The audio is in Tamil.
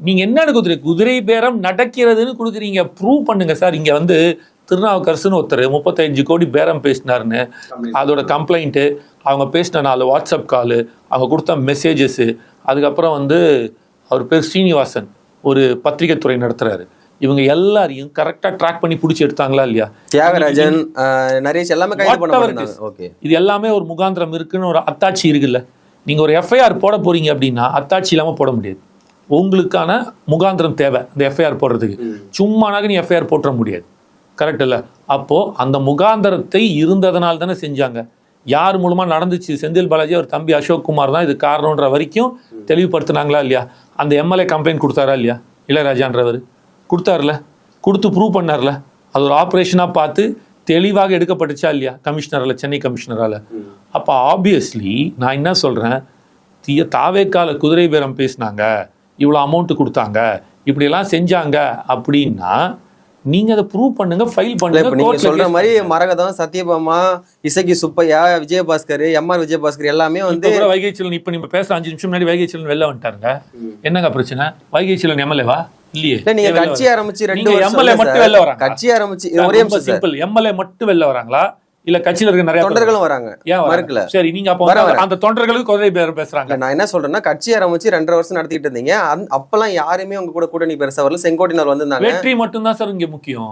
நீங்க என்ன குதிரை பேரம் நடக்கிறதுன்னு கொடுக்குறீங்க, ப்ரூவ் பண்ணுங்க சார். இங்க வந்து திருநாவுக்கரசுன்னு ஒருத்தர் 35 கோடி பேரம் பேசினாருன்னு அதோட கம்ப்ளைண்ட்டு, அவங்க பேசின 4 வாட்ஸ்அப் காலு, அவங்க கொடுத்த மெசேஜஸ், அதுக்கப்புறம் வந்து அவர் பேர் ஸ்ரீனிவாசன், ஒரு பத்திரிகை துறை நடத்துறாரு, இவங்க எல்லாரையும் கரெக்டாக ட்ராக் பண்ணி பிடிச்சி எடுத்தாங்களா இல்லையா? தியாகராஜன், நரேஷ் எல்லாமே கைது பண்ணப்பட்டாங்க. ஓகே, இது எல்லாமே ஒரு முகாந்திரம் இருக்குன்னு ஒரு அத்தாட்சி இருக்குல்ல. நீங்கள் ஒரு எஃப்ஐஆர் போட போறீங்க அப்படின்னா அத்தாட்சி இல்லாமல் போட முடியாது. உங்களுக்கான முகாந்திரம் தேவை இந்த எஃப்ஐஆர் போடுறதுக்கு. சும்மானாக நீ எஃப்ஐஆர் போட்டுற முடியாது. கரெக்ட் இல்லை? அப்போது அந்த முகாந்திரத்தை இருந்ததுனால தானே செஞ்சாங்க. யார் மூலமாக நடந்துச்சு? செந்தில் பாலாஜி அவர் தம்பி அசோக் குமார் தான் இது காரணன்ற வரைக்கும் தெளிவுபடுத்தினாங்களா இல்லையா? அந்த எம்எல்ஏ கம்ப்ளைண்ட் கொடுத்தாரா இல்லையா? இளையராஜான்றவர் கொடுத்தார்ல, கொடுத்து ப்ரூவ் பண்ணார்ல. அது ஒரு ஆப்ரேஷனாக பார்த்து தெளிவாக எடுக்கப்பட்டுச்சா இல்லையா கமிஷனரால், சென்னை கமிஷனரால்? அப்போ ஆப்வியஸ்லி நான் என்ன சொல்கிறேன், தாவேக்கால குதிரை பேரம் பேசினாங்க, இவ்வளோ அமௌண்ட்டு கொடுத்தாங்க, இப்படியெல்லாம் செஞ்சாங்க அப்படின்னா நீங்க அதை ப்ரூவ் பண்ணுங்க, ஃபைல் பண்ணுங்க. நீங்க சொல்ற மாதிரி மரகதம், சத்யபாமா, இசக்கி சுப்பையா, விஜயபாஸ்கர், எம்ஆர் விஜயபாஸ்கர் எல்லாமே வந்து வைகை செல்வன். இப்ப நீங்க பேசுற 5 நிமிஷம் முன்னாடி வைகை செல்வன் வெளில வந்துட்டாருங்க. என்னங்க பிரச்சனை? வைகை செல்வன் எம்எல்ஏவா? இல்லையே. நீங்க கட்சி ஆரம்பிச்சு 2 வருஷம் எம்எல்ஏ மட்டும் வெளில வராங்க. கட்சி ஆரம்பிச்சு ஒரே சிம்பிள், எம்எல்ஏ மட்டும் வெளில வராங்களா இல்ல கட்சியில இருக்க நிறைய தொண்டர்களும் வராங்க? மறுக்கல. சரி, நீங்க அப்ப அந்த தொண்டர்களுக்கு குதிரை பேரம் பேசுறாங்க. நான் என்ன சொல்றேன்னா, கட்சி ஆரம்பிச்சு 2.5 வருஷம் நடத்திட்டு இருந்தீங்க, அப்பெல்லாம் யாருமே உங்க கூட கூட்டணி பெருசா வரல. செங்கோட்டையினர் வந்திருந்தாங்க. வெற்றி மட்டும் தான் சார் இங்க முக்கியம்.